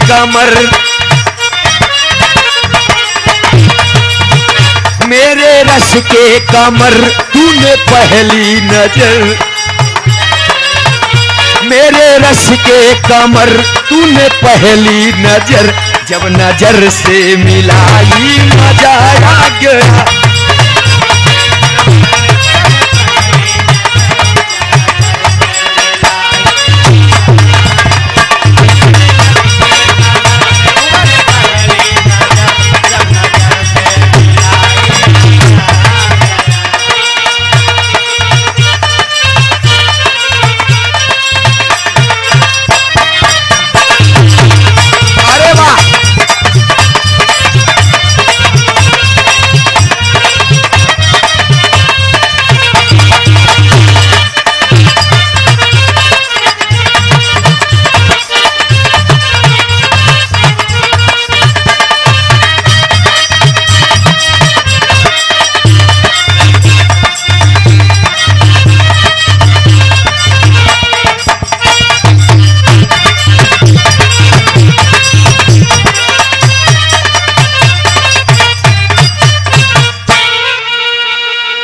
कमर, मेरे रस के कमर तूने पहली नजर, मेरे रस के कमर तूने पहली नजर, जब नजर से मिलाई मजा आ गया।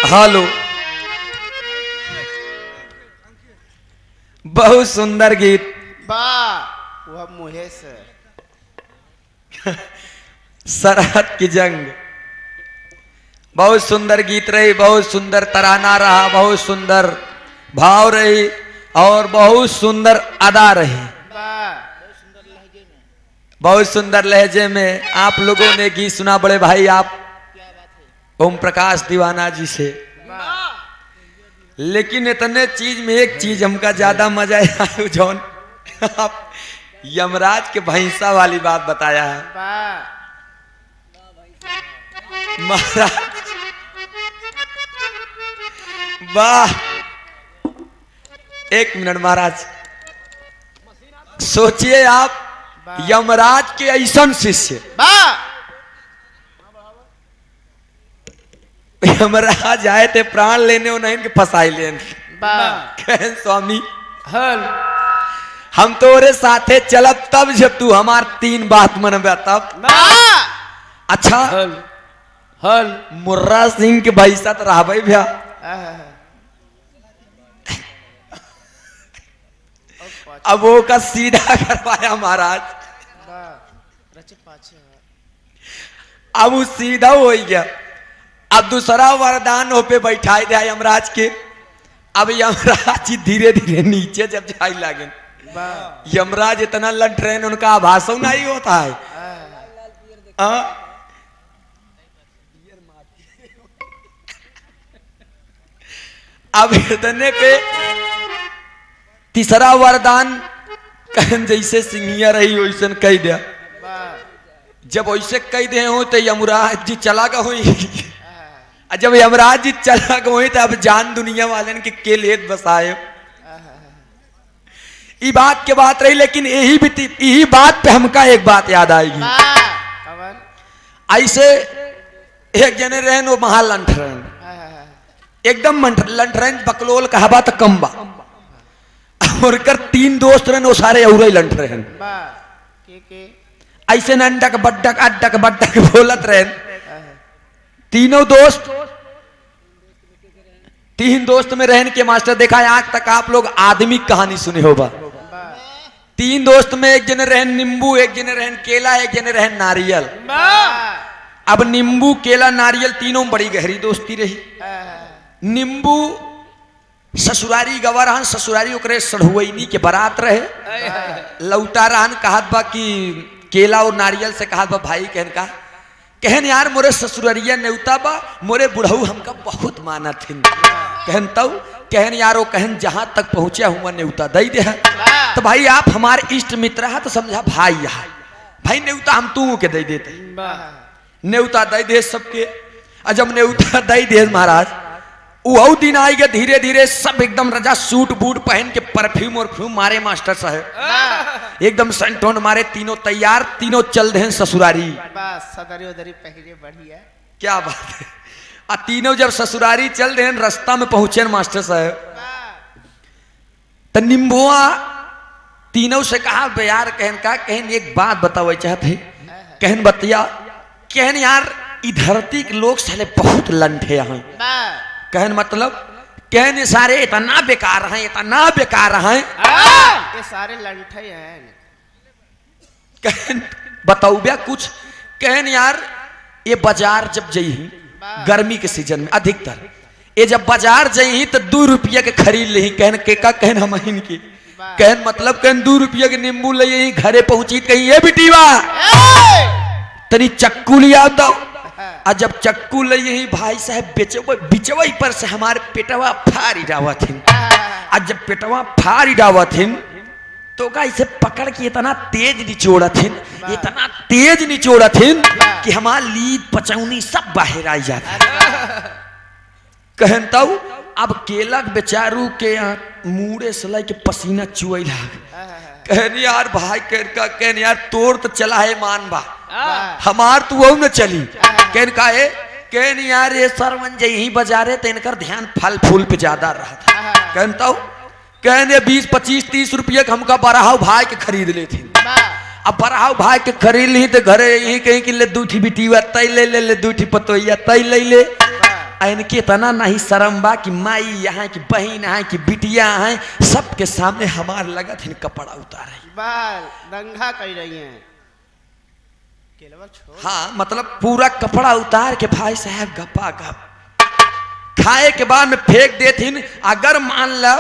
हेलो, बहुत सुंदर गीत। वाह, वह मुहे से सरहद की जंग, बहुत सुंदर गीत रही, बहुत सुंदर तराना रहा, बहुत सुंदर भाव रही और बहुत सुंदर अदा रही। बहुत सुंदर लहजे में आप लोगों ने गीत सुना बड़े भाई आप ओम प्रकाश दीवाना जी से। लेकिन इतने चीज में एक चीज हमका ज्यादा मजा आया, जौन आप यमराज के भैंसा वाली बात बताया है महाराज। वाह, एक मिनट महाराज, सोचिए आप यमराज के ऐसा शिष्य, यमराज आए थे प्राण लेने और नहीं फंसाई लेने। कहें स्वामी हल हम तोरे साथे चलब तब जब तू हमार 3 बात मनबे तब। अच्छा हल हल मुर्रा सिंह के भैसा तो रहा भैया, अब वो का सीधा करवाया महाराज, अब वो सीधा हो गया। अब दूसरा वरदान हो पे बैठाई दिया यमराज के। अब यमराज जी धीरे धीरे नीचे जब जाए लगे, यमराज इतना लड़ रहे हैं उनका आभास नहीं होता है। अब इतने पे तीसरा वरदान कहन जैसे सिंहिया रही वैसे कह दिया। जब वैसे कह दे हो तो यमराज जी चला गा हुई, जब यमराज जी चला गए तो अब जान दुनिया वाले के लेत बसाए। ये बात के बात रही, लेकिन यही बात पे हमका एक बात याद आएगी। ऐसे एक जने रहन वो महा लंठ रहन, एकदम लंठ रहन, बकलोल कहबा तो कम्बा, और कर 3 दोस्त रहन वो सारे और लंठ रहन। ऐसे नंडक बड्डक अड्डक बड्डक बोलत रहन। तीनों दोस्त 3 दोस्त में रहन के मास्टर देखा है, आज तक आप लोग आदमी कहानी सुने होगा। 3 दोस्त में एक जने रहन नींबू, एक जने रहन केला, एक जने रहन नारियल। अब नींबू केला नारियल तीनों बड़ी गहरी दोस्ती रही। नींबू ससुरारी गवा रहन, ससुरारी ओकरे सढ़ुआइनी के बारात रहे, लौटा रहन। कहत बा कि केला और नारियल से कहत बा भाई कहन यार मोरे ससुररिया नेवता बा, मोरे बुढ़ऊ हमका बहुत माना थिन। कहन तब कहन यार वो कहन जहां तक पहुंचा हुआ नेवता दई दे। तो भाई आप हमारे इष्ट मित्र है तो समझा भाई यहाँ भाई नेवता हम तू के दे देते, नेवता दई दे सबके। जब नेवता दई दे महाराज, वो दिन आई गया धीरे धीरे सब एकदम रजा सूट बूट पहन के परफ्यूम और फ्यूम मारे मास्टर साहब, एकदम सेंटोन मारे, तीनों तैयार, तीनों चल रहे हैं ससुरारी। सदरी उदरी पहले बढ़िया, क्या बात है। तीनों जब ससुरारी चल रहे हैं, रास्ता में पहुंचे मास्टर साहब, तो निम्बुआ तीनों से कहा बे यार कहन का कहन एक बात बतावे चाहते कहन बतिया कहन यार ई धरती के लोग साले बहुत लंठे हैं कहन मतलब कहन ये सारे इतना बेकार हैं ये सारे लंठे हैं कहन बताऊ बया कुछ कहन यार ये बाजार जब जई गर्मी के सीजन में अधिकतर ये जब बाजार जई तो 2 रुपया के खरीद ली कहन के का कहन हम की कहन मतलब कहन 2 रुपया के नींबू ले यही घरे पहुंची कहीं ये बिटिवा तनी चक्कू लिया दो आ जब चक्कू ले यही भाई साहब बिचवई पर से हमारे पेटवा फाड़ी डावा थी आ जब पेटवा फाड़ी डावा थी तो का इसे पकड़ के इतना तेज निचोड़ा थी कि हमार लीद पचौनी सब बाहर आई जाता कहन तऊ अब केलक बेचारू के मुड़े से लाई के पसीना चुई लाग कहन यार भाई कहन यार तोड़ तो चला है मान बा हमार तू वो न चली कहन का है कहन यार ये सरवन यही बाजारे तो इनका ध्यान फल फूल पे ज्यादा रहा था कहन तऊ कहन ये 20 25 30 रुपये हमका बराहाव भाई के खरीद ले थे अब बराहाव भाई के खरीद ली तो घरे यही कहीं कि ले दूठी बिटिया तई ले दूठी पतोइया तई ले इनके तना नहीं शर्म बा कि माई यहाँ की बहन है कि बिटिया है सबके सामने हमार लगा थे कपड़ा उतारे दंगा कर रही हैं हाँ मतलब पूरा कपड़ा उतार के भाई साहब गप्पा गप खाए के बाद में फेंक देथिन अगर मान लो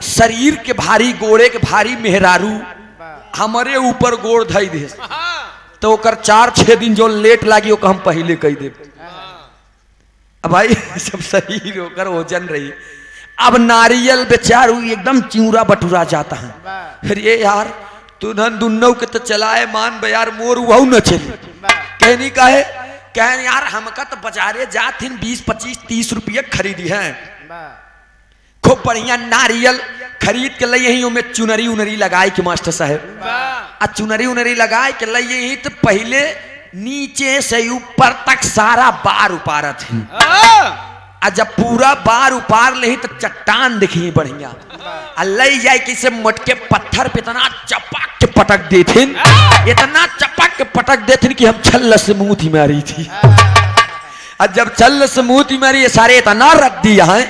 शरीर के भारी गोड़े के भारी मेहरारू हमारे ऊपर गोड़ धई दे तो ओकर 4-6 दिन जो लेट लागी ओकर हम पहले कह दे अब भाई सब शरीर होकर वजन रही अब नारियल बेचारू एकदम चिंगरा बटुरा जाता है फिर ये यार तू दुन्नों के तो चलाए मान बे यार मोर वह न चली कहनी का है कहन यार हमका तो बाजारे जात 20 25 30 रुपये खरीदी है खूब बढ़िया नारियल खरीद के लिए यही में चुनरी उनरी लगाए के मास्टर साहब आ चुनरी उनरी लगाए के लिए यही तो पहले नीचे से ऊपर तक सारा बार उपारत है आ जब पूरा बार उपार ले तो चट्टान दिखी बढ़िया ले जाए किसे मोटके पत्थर पे इतना चपक के पटक देथिन इतना चपक के पटक देथिन कि हम छल्ल से मुंह मारी थी और जब छल्ल से मुंह मारी ये सारे इतना रख दिया है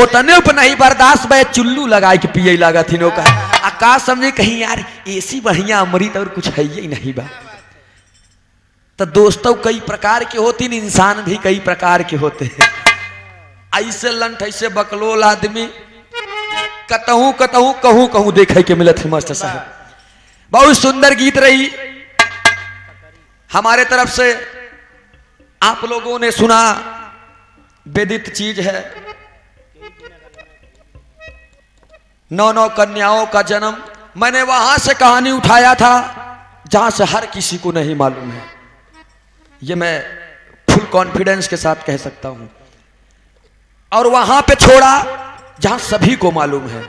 उतने पर नहीं बर्दाश्त बे चुल्लू लगा के पिए लगा थी नो का आकाश समझे कहीं यार ऐसी बढ़िया अमृत और कुछ है ही नहीं बा तो दोस्तों कई प्रकार के होते हैं इंसान भी कई प्रकार के होते हैं ऐसे लंठ ऐसे बकलोल आदमी कतहूं कहूं देखे के मिलत है मास्टर साहब बहुत सुंदर गीत रही हमारे तरफ से आप लोगों ने सुना वेदित चीज है 9 कन्याओं का जन्म मैंने वहां से कहानी उठाया था जहां से हर किसी को नहीं मालूम है ये मैं फुल कॉन्फिडेंस के साथ कह सकता हूं और वहां पे छोड़ा जहां सभी को मालूम है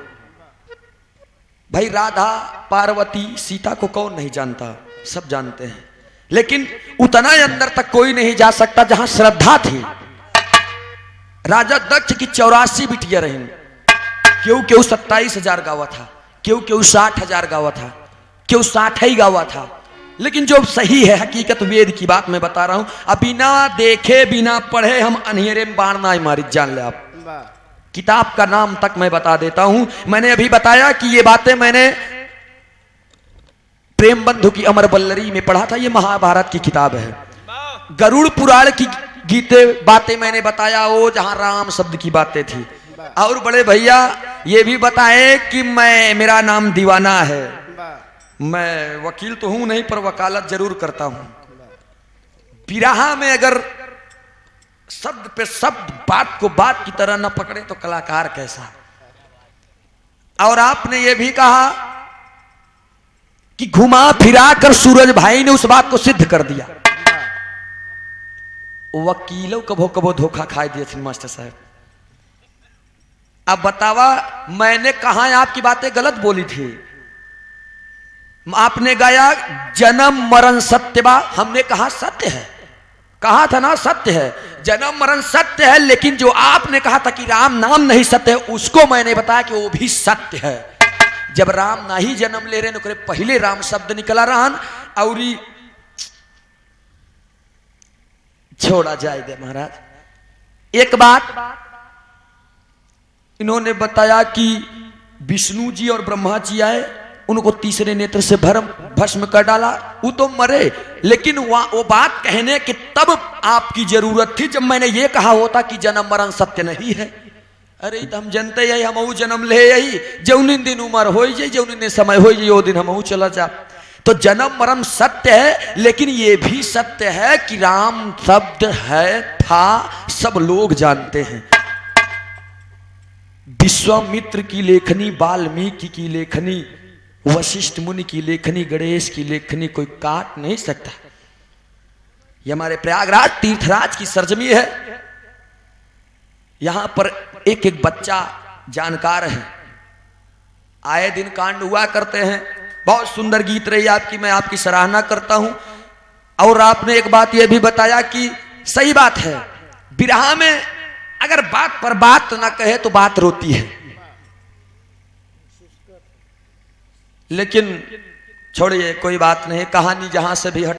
भाई राधा पार्वती सीता को कौन नहीं जानता सब जानते हैं लेकिन उतना अंदर तक कोई नहीं जा सकता जहां श्रद्धा थी राजा दक्ष की 84 बिटिया रही क्यों 27,000 गावा था क्यों 60,000 गावा था क्यों 60 ही गावा था लेकिन जो सही है हकीकत वेद की बात मैं बता रहा हूं अब बिना देखे बिना पढ़े हम अंधेरे में बाढ़ना मारी जान ले आप किताब का नाम तक मैं बता देता हूं मैंने अभी बताया कि ये बातें मैंने प्रेम बंधु की अमर बल्लरी में पढ़ा था ये महाभारत की किताब है गरुड़ पुराण की गीते बातें मैंने बताया वो जहां राम शब्द की बातें थी और बड़े भैया ये भी बताए कि मेरा नाम दीवाना है मैं वकील तो हूं नहीं पर वकालत जरूर करता हूं बिरहा में अगर शब्द पे शब्द बात को बात की तरह न पकड़े तो कलाकार कैसा और आपने ये भी कहा कि घुमा फिरा कर सूरज भाई ने उस बात को सिद्ध कर दिया वकीलों कभो कभो धोखा खा दिए थे मास्टर साहब अब बतावा मैंने कहा आपकी बातें गलत बोली थी आपने गाया जन्म मरण सत्य बा हमने कहा सत्य है कहा था ना सत्य है जन्म मरण सत्य है लेकिन जो आपने कहा था कि राम नाम नहीं सत्य है उसको मैंने बताया कि वो भी सत्य है जब राम ना ही जन्म ले रहे न पहले राम शब्द निकला रहन और छोड़ा जाए दे महाराज। एक बात इन्होंने बताया कि विष्णु जी और ब्रह्मा जी आए, उनको तीसरे नेत्र से भस्म कर डाला, वो तो मरे, लेकिन वो बात कहने की तब आपकी जरूरत थी जब मैंने ये कहा होता कि जन्म मरण सत्य नहीं है। अरे तो हम जनते यही, हम जन्म ले यही, जौन दिन उम्र हो जाए, जौन दिन समय हो जाए, वो दिन हम चला जा। तो जन्म मरण सत्य है, लेकिन ये भी सत्य है कि राम शब्द है था सब लोग जानते हैं। विश्वामित्र की लेखनी, वाल्मीकि की लेखनी, वशिष्ठ मुनि की लेखनी, गणेश की लेखनी कोई काट नहीं सकता। ये हमारे प्रयागराज तीर्थराज की सरजमी है। यहां पर एक एक बच्चा जानकार है, आए दिन कांड हुआ करते हैं। बहुत सुंदर गीत रही आपकी, मैं आपकी सराहना करता हूं। और आपने एक बात यह भी बताया कि सही बात है, विरह में अगर बात पर बात ना कहे तो बात रोती है। लेकिन छोड़िए, कोई बात नहीं, कहानी जहां से भी हट